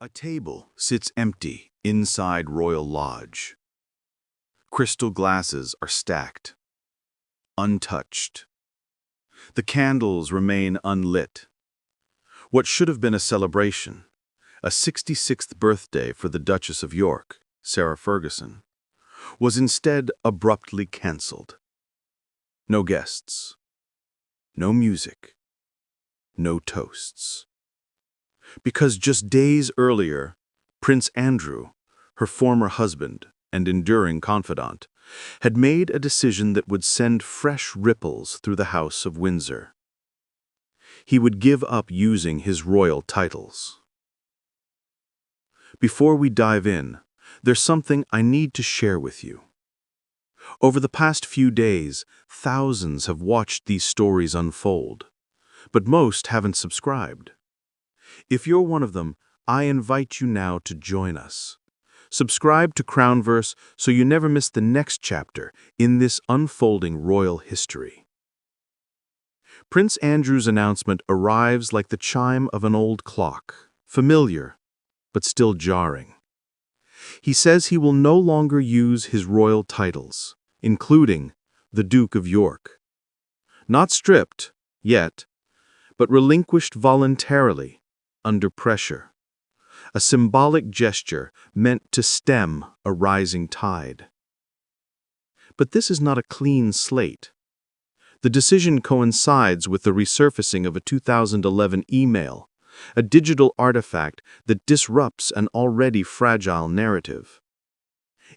A table sits empty inside Royal Lodge. Crystal glasses are stacked, untouched. The candles remain unlit. What should have been a celebration, a 66th birthday for the Duchess of York, Sarah Ferguson, was instead abruptly cancelled. No guests, no music, no toasts. Because just days earlier, Prince Andrew, her former husband and enduring confidant, had made a decision that would send fresh ripples through the House of Windsor. He would give up using his royal titles. Before we dive in, there's something I need to share with you. Over the past few days, thousands have watched these stories unfold, but most haven't subscribed. If you're one of them, I invite you now to join us. Subscribe to Crownverse so you never miss the next chapter in this unfolding royal history. Prince Andrew's announcement arrives like the chime of an old clock, familiar, but still jarring. He says he will no longer use his royal titles, including the Duke of York. Not stripped, yet, but relinquished voluntarily, under pressure. A symbolic gesture meant to stem a rising tide. But this is not a clean slate. The decision coincides with the resurfacing of a 2011 email, a digital artifact that disrupts an already fragile narrative.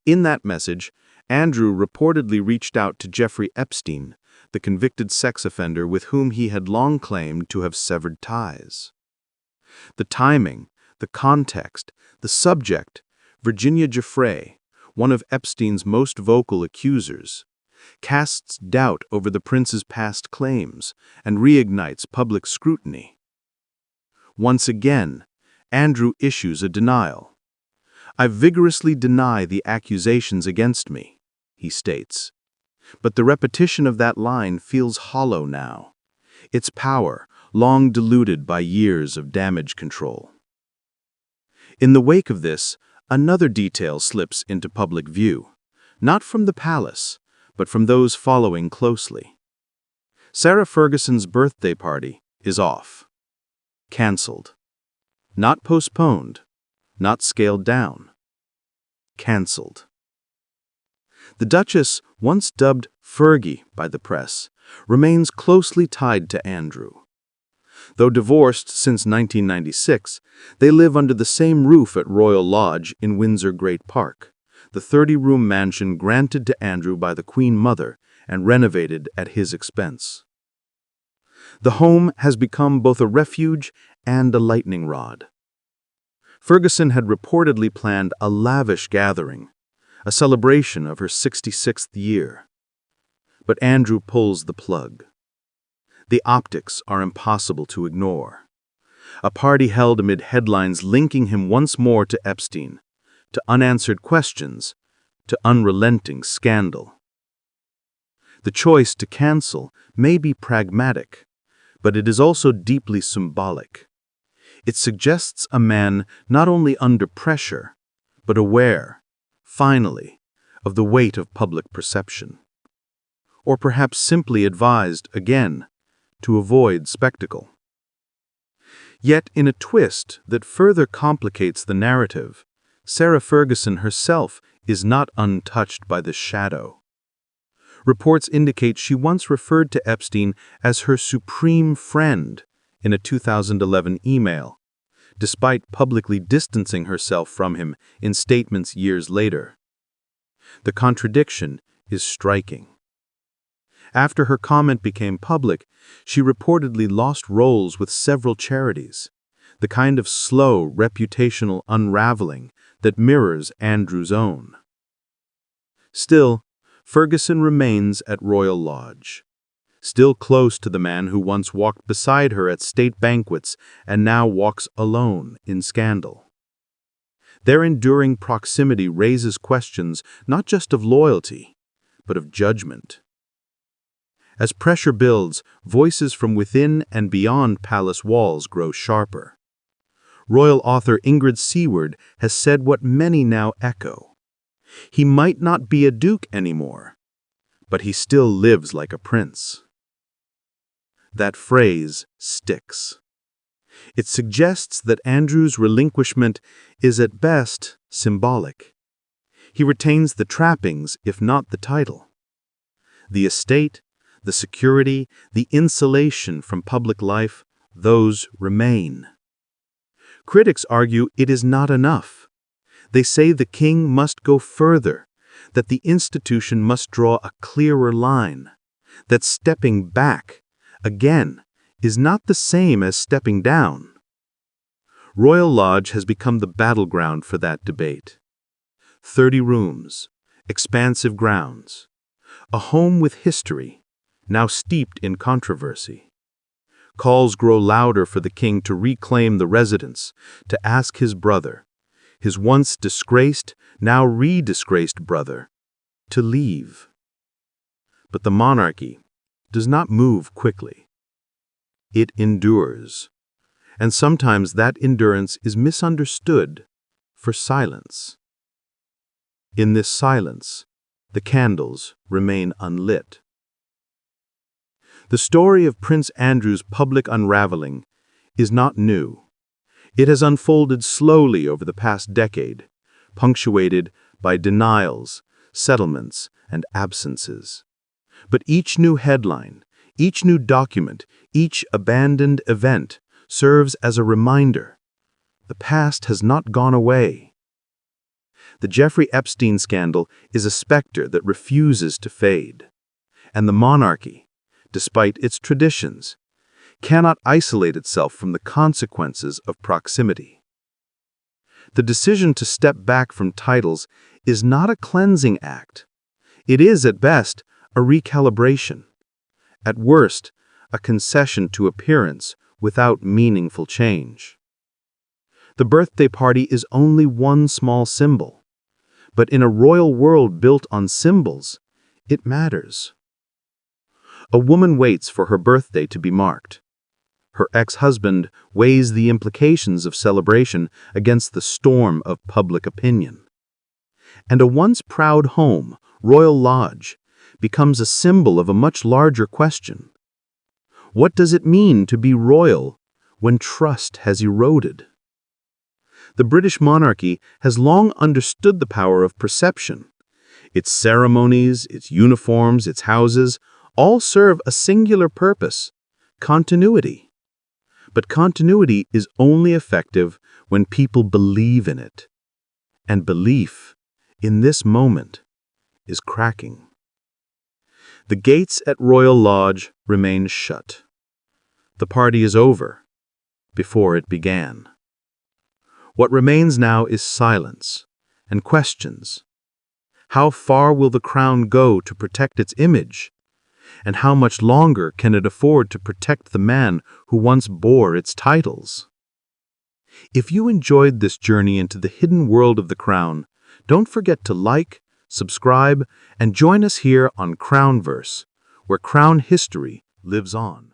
In that message, Andrew reportedly reached out to Jeffrey Epstein, the convicted sex offender with whom he had long claimed to have severed ties. The timing, the context, the subject, Virginia Giuffre, one of Epstein's most vocal accusers, casts doubt over the prince's past claims and reignites public scrutiny. Once again, Andrew issues a denial. "I vigorously deny the accusations against me," he states. But the repetition of that line feels hollow now, its power long diluted by years of damage control. In the wake of this, another detail slips into public view, not from the palace, but from those following closely. Sarah Ferguson's birthday party is off. Cancelled. Not postponed, not scaled down. Cancelled. The Duchess, once dubbed Fergie by the press, remains closely tied to Andrew. Though divorced since 1996, they live under the same roof at Royal Lodge in Windsor Great Park, the 30-room mansion granted to Andrew by the Queen Mother and renovated at his expense. The home has become both a refuge and a lightning rod. Ferguson had reportedly planned a lavish gathering, a celebration of her 66th year. But Andrew pulls the plug. The optics are impossible to ignore. A party held amid headlines linking him once more to Epstein, to unanswered questions, to unrelenting scandal. The choice to cancel may be pragmatic, but it is also deeply symbolic. It suggests a man not only under pressure, but aware, finally, of the weight of public perception. Or perhaps simply advised, again, to avoid spectacle. Yet, in a twist that further complicates the narrative, Sarah Ferguson herself is not untouched by the shadow. Reports indicate she once referred to Epstein as her supreme friend in a 2011 email, despite publicly distancing herself from him in statements years later. The contradiction is striking. After her comment became public, she reportedly lost roles with several charities, the kind of slow, reputational unraveling that mirrors Andrew's own. Still, Ferguson remains at Royal Lodge, still close to the man who once walked beside her at state banquets and now walks alone in scandal. Their enduring proximity raises questions not just of loyalty, but of judgment. As pressure builds, voices from within and beyond palace walls grow sharper. Royal author Ingrid Seward has said what many now echo. He might not be a duke anymore, but he still lives like a prince. That phrase sticks. It suggests that Andrew's relinquishment is at best symbolic. He retains the trappings, if not the title. The estate, the security, the insulation from public life, those remain. Critics argue it is not enough. They say the king must go further, that the institution must draw a clearer line, that stepping back, again, is not the same as stepping down. Royal Lodge has become the battleground for that debate. 30 rooms, expansive grounds, a home with history, now steeped in controversy. Calls grow louder for the king to reclaim the residence, to ask his brother, his once disgraced, now re-disgraced brother, to leave. But the monarchy does not move quickly. It endures, and sometimes that endurance is misunderstood for silence. In this silence, the candles remain unlit. The story of Prince Andrew's public unraveling is not new. It has unfolded slowly over the past decade, punctuated by denials, settlements, and absences. But each new headline, each new document, each abandoned event serves as a reminder. The past has not gone away. The Jeffrey Epstein scandal is a specter that refuses to fade. And the monarchy, despite its traditions, cannot isolate itself from the consequences of proximity. The decision to step back from titles is not a cleansing act. It is, at best, a recalibration. At worst, a concession to appearance without meaningful change. The birthday party is only one small symbol, but in a royal world built on symbols, it matters. A woman waits for her birthday to be marked. Her ex-husband weighs the implications of celebration against the storm of public opinion. And a once proud home, Royal Lodge, becomes a symbol of a much larger question. What does it mean to be royal when trust has eroded? The British monarchy has long understood the power of perception. Its ceremonies, its uniforms, its houses, all serve a singular purpose: continuity. But continuity is only effective when people believe in it. And belief, in this moment, is cracking. The gates at Royal Lodge remain shut. The party is over, before it began. What remains now is silence and questions. How far will the crown go to protect its image? And how much longer can it afford to protect the man who once bore its titles? If you enjoyed this journey into the hidden world of the crown, don't forget to like, subscribe, and join us here on Crownverse, where crown history lives on.